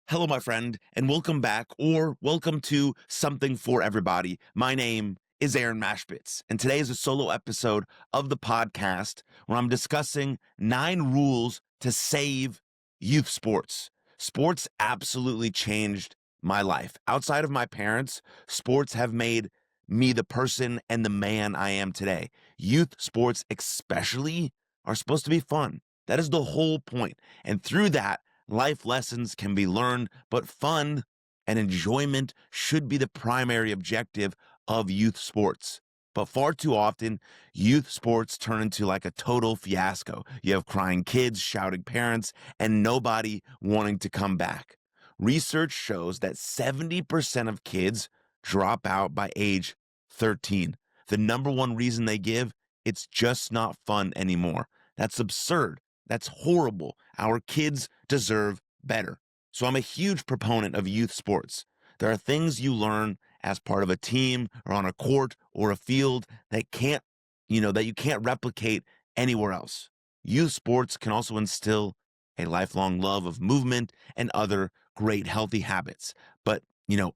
Hello, my friend, and welcome back, or welcome to Something for Everybody. My name is Aaron Mashbitz, and today is a solo episode of the podcast where I'm discussing 9 rules to save youth sports. Sports absolutely changed my life. Outside of my parents, sports have made me the person and the man I am today. Youth sports, especially, are supposed to be fun. That is the whole point. And through that, life lessons can be learned, but fun and enjoyment should be the primary objective of youth sports. But far too often, youth sports turn into like a total fiasco. You have crying kids, shouting parents, and nobody wanting to come back. Research shows that 70% of kids drop out by age 13. The number one reason they give, it's just not fun anymore. That's absurd. That's horrible. Our kids deserve better. So I'm a huge proponent of youth sports. There are things you learn as part of a team or on a court or a field that that you can't replicate anywhere else. Youth sports can also instill a lifelong love of movement and other great healthy habits. But,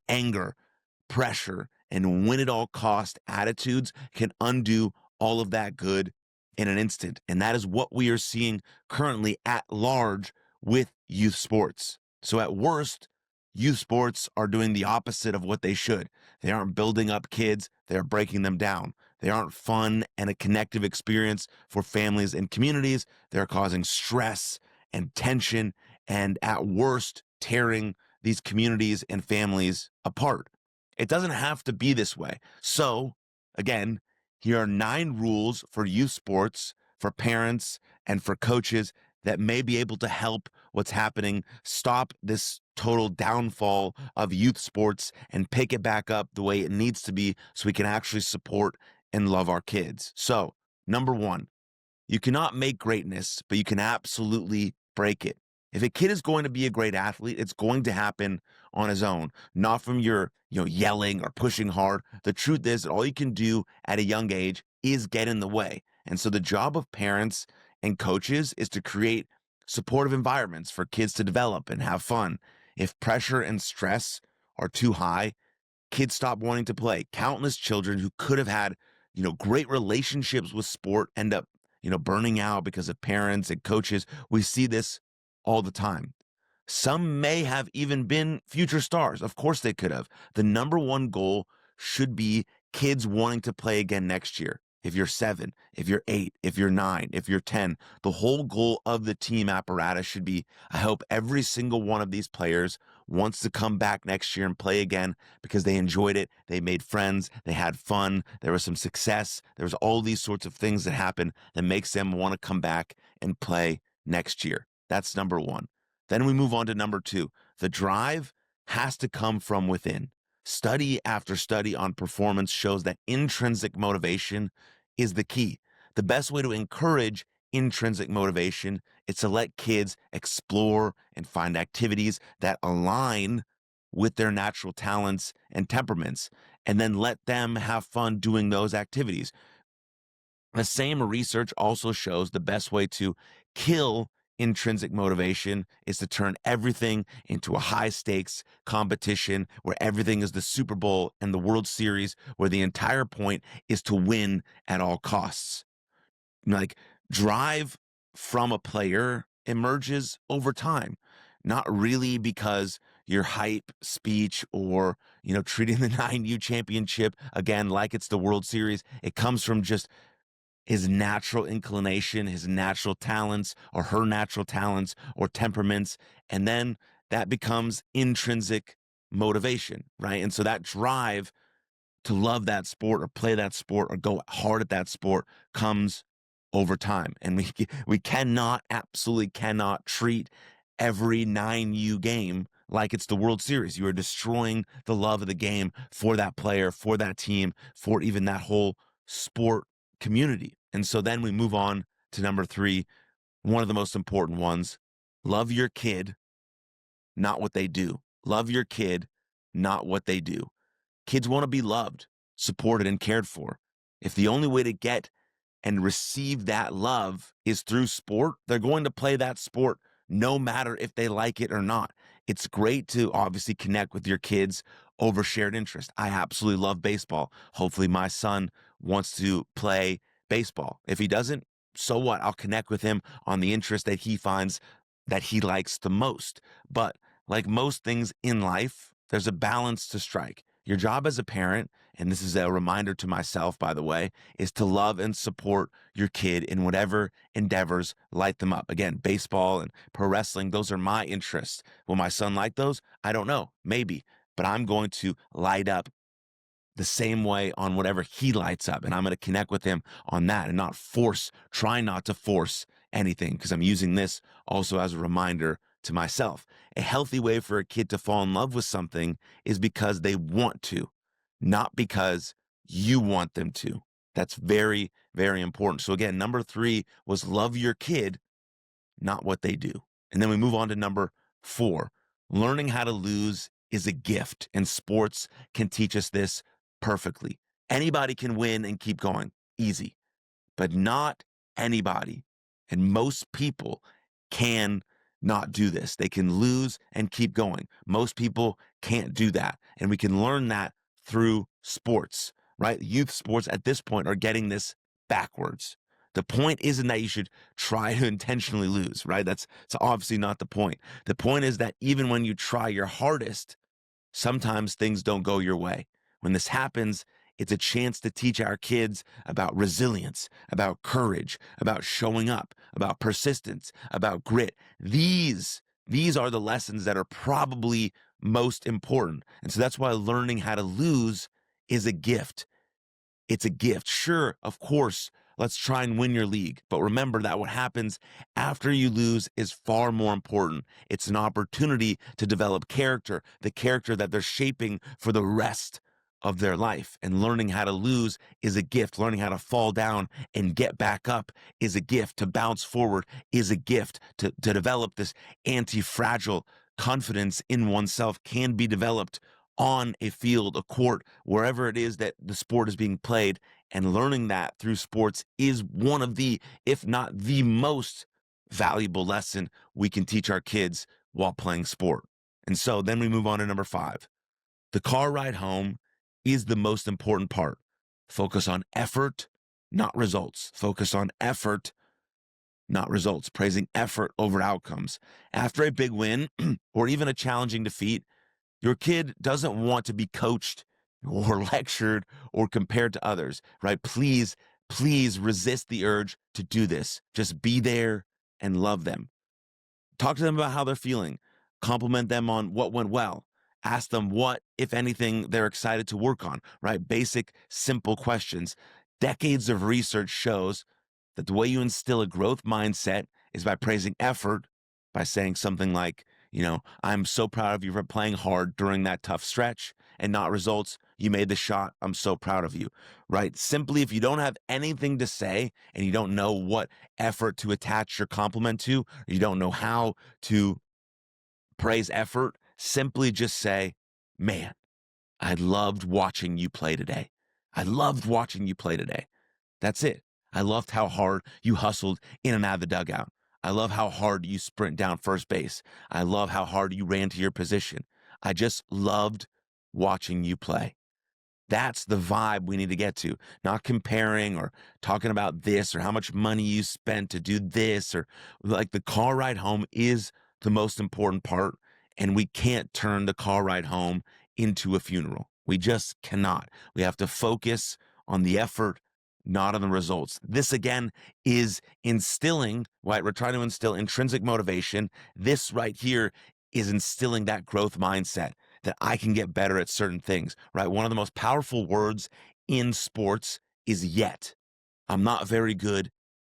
anger, pressure, and win at all cost attitudes can undo all of that good in an instant. And that is what we are seeing currently at large with youth sports. So at worst, youth sports are doing the opposite of what they should. They aren't building up kids, they're breaking them down. They aren't fun and a connective experience for families and communities. They're causing stress and tension, and at worst, tearing these communities and families apart. It doesn't have to be this way. So, again, here are 9 rules for youth sports, for parents, and for coaches that may be able to help what's happening, stop this total downfall of youth sports, and pick it back up the way it needs to be so we can actually support and love our kids. So, number 1, you cannot make greatness, but you can absolutely break it. If a kid is going to be a great athlete, it's going to happen on his own, not from your, yelling or pushing hard. The truth is that all you can do at a young age is get in the way. And so the job of parents and coaches is to create supportive environments for kids to develop and have fun. If pressure and stress are too high, kids stop wanting to play. Countless children who could have had, great relationships with sport end up, burning out because of parents and coaches. We see this all the time. Some may have even been future stars. Of course they could have. The number one goal should be kids wanting to play again next year. If you're 7, if you're 8, if you're 9, if you're 10, the whole goal of the team apparatus should be, I hope every single one of these players wants to come back next year and play again because they enjoyed it. They made friends. They had fun. There was some success. There was all these sorts of things that happen that makes them want to come back and play next year. That's number 1. Then we move on to number 2. The drive has to come from within. Study after study on performance shows that intrinsic motivation is the key. The best way to encourage intrinsic motivation is to let kids explore and find activities that align with their natural talents and temperaments, and then let them have fun doing those activities. The same research also shows the best way to kill intrinsic motivation is to turn everything into a high stakes competition where everything is the Super Bowl and the World Series, where the entire point is to win at all costs. Like, drive from a player emerges over time, not really because your hype speech or, treating the 9U championship again like it's the World Series. It comes from just his natural inclination, his natural talents, or her natural talents or temperaments. And then that becomes intrinsic motivation, right? And so that drive to love that sport or play that sport or go hard at that sport comes over time. And we absolutely cannot treat every 9U game like it's the World Series. You are destroying the love of the game for that player, for that team, for even that whole sport community. And so then we move on to number 3, one of the most important ones. Love your kid, not what they do. Love your kid, not what they do. Kids want to be loved, supported, and cared for. If the only way to get and receive that love is through sport, they're going to play that sport no matter if they like it or not. It's great to obviously connect with your kids over shared interest. I absolutely love baseball. Hopefully, my son wants to play baseball. If he doesn't, so what? I'll connect with him on the interest that he finds that he likes the most. But like most things in life, there's a balance to strike. Your job as a parent, and this is a reminder to myself, by the way, is to love and support your kid in whatever endeavors light them up. Again, baseball and pro wrestling, those are my interests. Will my son like those? I don't know. Maybe. But I'm going to light up the same way on whatever he lights up. And I'm going to connect with him on that and try not to force anything, because I'm using this also as a reminder to myself. A healthy way for a kid to fall in love with something is because they want to, not because you want them to. That's very, very important. So again, number 3 was love your kid, not what they do. And then we move on to number 4. Learning how to lose is a gift, and sports can teach us this perfectly. Anybody can win and keep going, easy, but not anybody. And most people can not do this. They can lose and keep going. Most people can't do that. And we can learn that through sports, right? Youth sports at this point are getting this backwards. The point isn't that you should try to intentionally lose, right? That's obviously not the point. The point is that even when you try your hardest, sometimes things don't go your way. When this happens, it's a chance to teach our kids about resilience, about courage, about showing up, about persistence, about grit. These are the lessons that are probably most important. And so that's why learning how to lose is a gift. It's a gift. Sure, of course, let's try and win your league. But remember that what happens after you lose is far more important. It's an opportunity to develop character, the character that they're shaping for the rest of their life. And learning how to lose is a gift. Learning how to fall down and get back up is a gift. To bounce forward is a gift. To develop this anti-fragile confidence in oneself can be developed on a field, a court, wherever it is that the sport is being played. And learning that through sports is one of the, if not the most valuable lesson we can teach our kids while playing sport. And so then we move on to number 5. The car ride home is the most important part. Focus on effort, not results. Focus on effort, not results. Praising effort over outcomes. After a big win or even a challenging defeat, your kid doesn't want to be coached or lectured or compared to others, right? Please resist the urge to do this. Just be there and love them. Talk to them about how they're feeling. Compliment them on what went well. Ask them what, if anything, they're excited to work on, right? Basic, simple questions. Decades of research shows that the way you instill a growth mindset is by praising effort, by saying something like, I'm so proud of you for playing hard during that tough stretch, and not results. You made the shot. I'm so proud of you, right? Simply, if you don't have anything to say and you don't know what effort to attach your compliment to, or you don't know how to praise effort, simply just say, man, I loved watching you play today. I loved watching you play today. That's it. I loved how hard you hustled in and out of the dugout. I love how hard you sprint down first base. I love how hard you ran to your position. I just loved watching you play. That's the vibe we need to get to, not comparing or talking about this or how much money you spent to do this, or like the car ride home is the most important part. And we can't turn the car ride home into a funeral. We just cannot. We have to focus on the effort, not on the results. This again is instilling, right? We're trying to instill intrinsic motivation. This right here is instilling that growth mindset that I can get better at certain things, right? One of the most powerful words in sports is yet. I'm not very good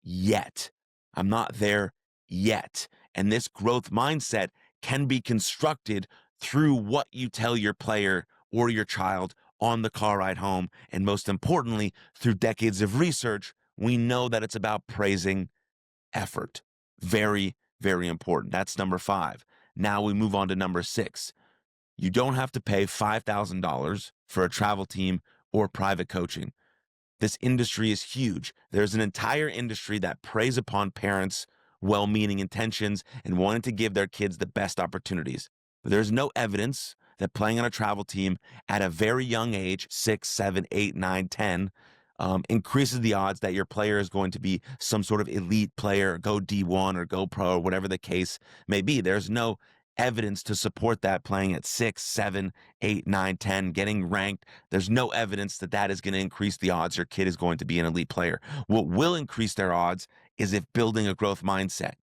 yet. I'm not there yet. And this growth mindset can be constructed through what you tell your player or your child on the car ride home. And most importantly, through decades of research, we know that it's about praising effort. Very, very important. That's number 5. Now we move on to number 6. You don't have to pay $5,000 for a travel team or private coaching. This industry is huge. There's an entire industry that preys upon parents' well-meaning intentions and wanting to give their kids the best opportunities. But there's no evidence that playing on a travel team at a very young age, 6, 7, 8, 9, 10, increases the odds that your player is going to be some sort of elite player, go D1 or go pro, or whatever the case may be. There's no evidence to support that playing at 6, 7, 8, 9, 10, getting ranked. There's no evidence that that is going to increase the odds your kid is going to be an elite player. What will increase their odds is if building a growth mindset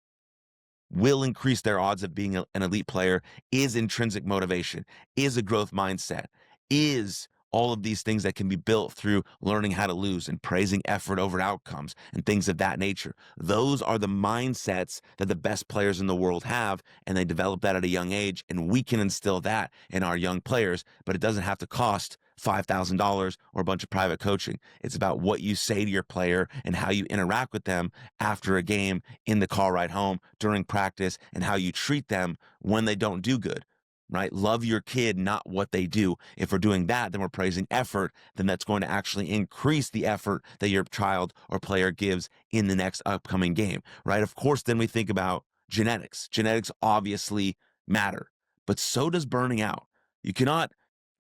will increase their odds of being an elite player is intrinsic motivation, is a growth mindset, is all of these things that can be built through learning how to lose and praising effort over outcomes and things of that nature. Those are the mindsets that the best players in the world have, and they develop that at a young age, and we can instill that in our young players, but it doesn't have to cost $5,000 or a bunch of private coaching. It's about what you say to your player and how you interact with them after a game, in the car ride home, during practice, and how you treat them when they don't do good, right? Love your kid, not what they do. If we're doing that, then we're praising effort, then that's going to actually increase the effort that your child or player gives in the next upcoming game, right? Of course, then we think about genetics. Genetics obviously matter, but so does burning out. You cannot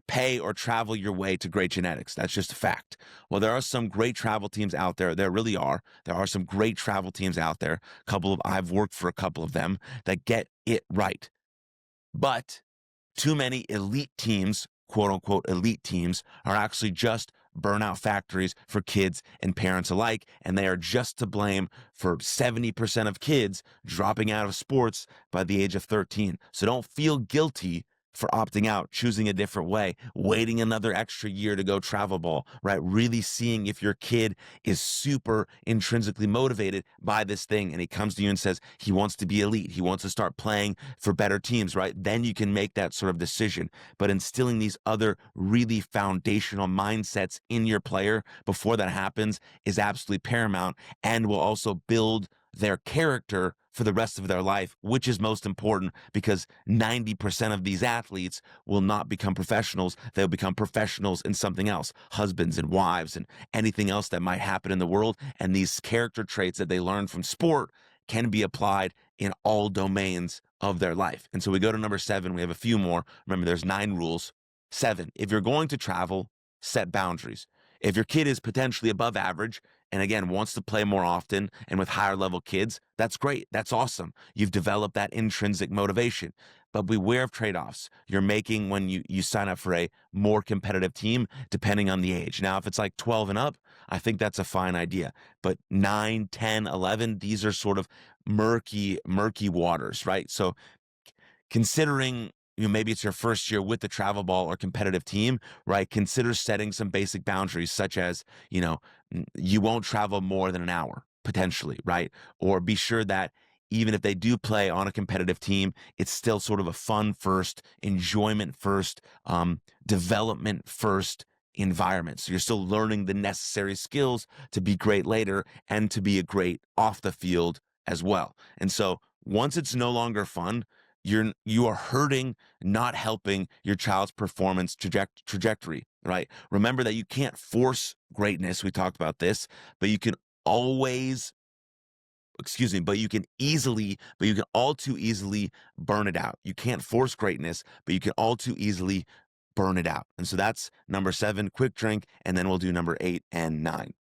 pay or travel your way to great genetics. That's just a fact. Well, there are some great travel teams out there. There really are. There are some great travel teams out there. I've worked for a couple of them that get it right. But too many elite teams, quote unquote elite teams, are actually just burnout factories for kids and parents alike, and they are just to blame for 70% of kids dropping out of sports by the age of 13. So don't feel guilty for opting out, choosing a different way, waiting another extra year to go travel ball, right? Really seeing if your kid is super intrinsically motivated by this thing, and he comes to you and says he wants to be elite, he wants to start playing for better teams, right? Then you can make that sort of decision. But instilling these other really foundational mindsets in your player before that happens is absolutely paramount, and will also build their character for the rest of their life, which is most important, because 90% of these athletes will not become professionals. They'll become professionals in something else, husbands and wives and anything else that might happen in the world. And these character traits that they learn from sport can be applied in all domains of their life. And so we go to number 7. We have a few more. Remember, there's 9 rules. 7, if you're going to travel, set boundaries. If your kid is potentially above average and again wants to play more often and with higher level kids, that's great. That's awesome. You've developed that intrinsic motivation. But beware of trade-offs you're making when you sign up for a more competitive team, depending on the age. Now, if it's like 12 and up, I think that's a fine idea. But 9, 10, 11, these are sort of murky waters, right? So considering, maybe it's your first year with the travel ball or competitive team, right? Consider setting some basic boundaries, such as, you won't travel more than an hour, potentially, right? Or be sure that even if they do play on a competitive team, it's still sort of a fun first, enjoyment first, development first environment. So you're still learning the necessary skills to be great later and to be a great off the field as well. And so once it's no longer fun, you are hurting, not helping your child's performance trajectory, right? Remember that you can't force greatness. We talked about this, but you can always, but you can all too easily burn it out. You can't force greatness, but you can all too easily burn it out. And so that's number 7, quick drink, and then we'll do number 8 and 9.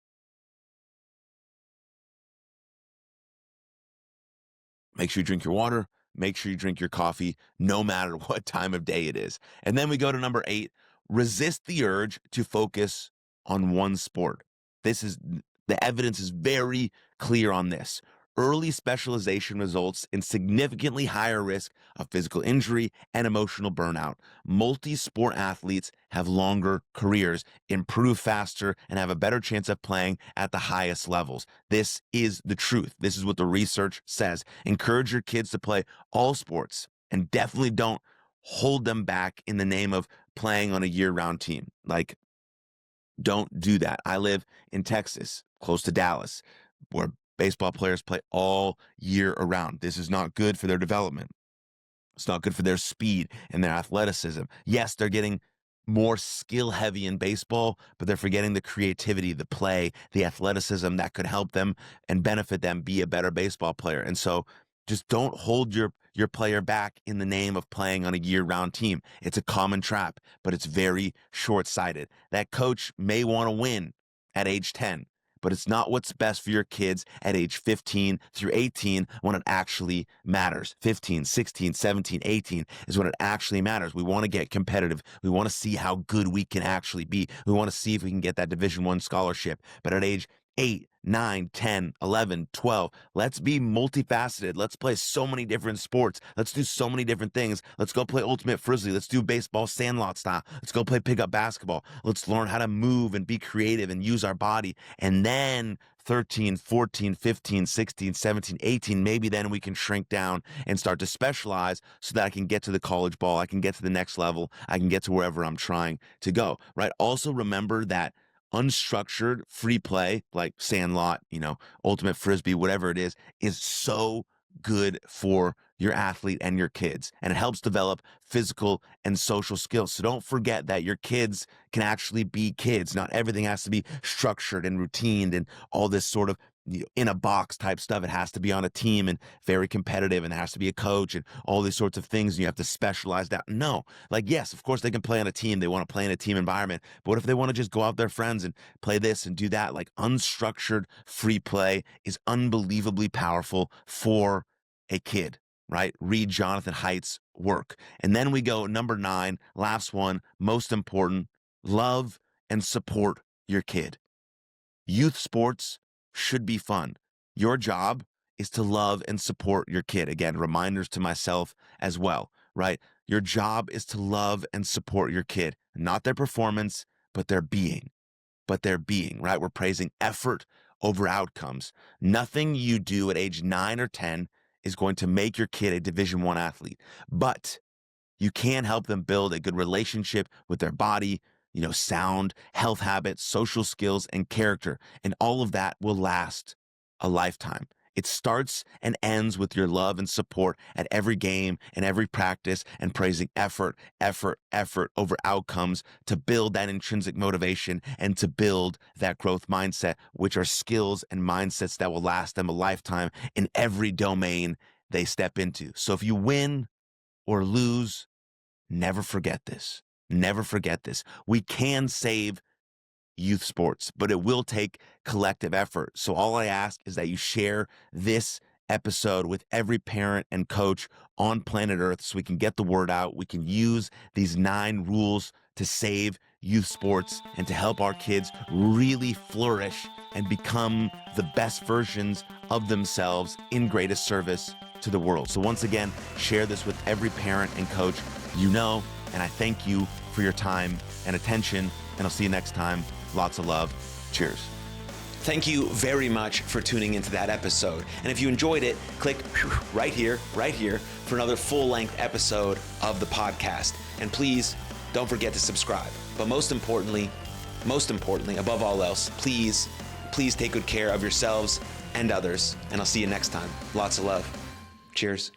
Make sure you drink your water. Make sure you drink your coffee, no matter what time of day it is. And then we go to number 8, resist the urge to focus on one sport. The evidence is very clear on this. Early specialization results in significantly higher risk of physical injury and emotional burnout. Multi-sport athletes have longer careers, improve faster, and have a better chance of playing at the highest levels. This is the truth. This is what the research says. Encourage your kids to play all sports, and definitely don't hold them back in the name of playing on a year-round team. Like, don't do that. I live in Texas, close to Dallas, where baseball players play all year around. This is not good for their development. It's not good for their speed and their athleticism. Yes, they're getting more skill heavy in baseball, but they're forgetting the creativity, the play, the athleticism that could help them and benefit them be a better baseball player. And so just don't hold your your player back in the name of playing on a year-round team. It's a common trap, but it's very short-sighted. That coach may want to win at age 10, but it's not what's best for your kids at age 15 through 18 when it actually matters. 15, 16, 17, 18 is when it actually matters. We want to get competitive. We want to see how good we can actually be. We want to see if we can get that Division I scholarship. But at age 8, 9, 10, 11, 12. Let's be multifaceted. Let's play so many different sports. Let's do so many different things. Let's go play ultimate frisbee. Let's do baseball sandlot style. Let's go play pickup basketball. Let's learn how to move and be creative and use our body. And then 13, 14, 15, 16, 17, 18, maybe then we can shrink down and start to specialize so that I can get to the college ball. I can get to the next level. I can get to wherever I'm trying to go, right? Also remember that unstructured free play like sandlot, ultimate frisbee, whatever it is so good for your athlete and your kids. And it helps develop physical and social skills. So don't forget that your kids can actually be kids. Not everything has to be structured and routined and all this sort of in a box type stuff. It has to be on a team and very competitive, and there has to be a coach and all these sorts of things. And you have to specialize that. No, yes, of course they can play on a team. They want to play in a team environment. But what if they want to just go out with their friends and play this and do that? Unstructured free play is unbelievably powerful for a kid, right? Read Jonathan Haidt's work. And then we go number 9, last one, most important, love and support your kid. Youth sports should be fun. Your job is to love and support your kid. Again, reminders to myself as well, right? Your job is to love and support your kid, not their performance, but their being. Right? We're praising effort over outcomes. Nothing you do at age 9 or 10 is going to make your kid a Division I athlete, but you can help them build a good relationship with their body, sound health habits, social skills, and character. And all of that will last a lifetime. It starts and ends with your love and support at every game and every practice, and praising effort over outcomes to build that intrinsic motivation and to build that growth mindset, which are skills and mindsets that will last them a lifetime in every domain they step into. So if you win or lose, never forget this. Never forget this. We can save youth sports, but it will take collective effort. So all I ask is that you share this episode with every parent and coach on planet Earth so we can get the word out. We can use these 9 rules to save youth sports and to help our kids really flourish and become the best versions of themselves in greatest service to the world. So once again, share this with every parent and coach and I thank you for your time and attention, and I'll see you next time. Lots of love. Cheers. Thank you very much for tuning into that episode. And if you enjoyed it, click right here for another full-length episode of the podcast. And please don't forget to subscribe. But most importantly, above all else, please take good care of yourselves and others. And I'll see you next time. Lots of love. Cheers.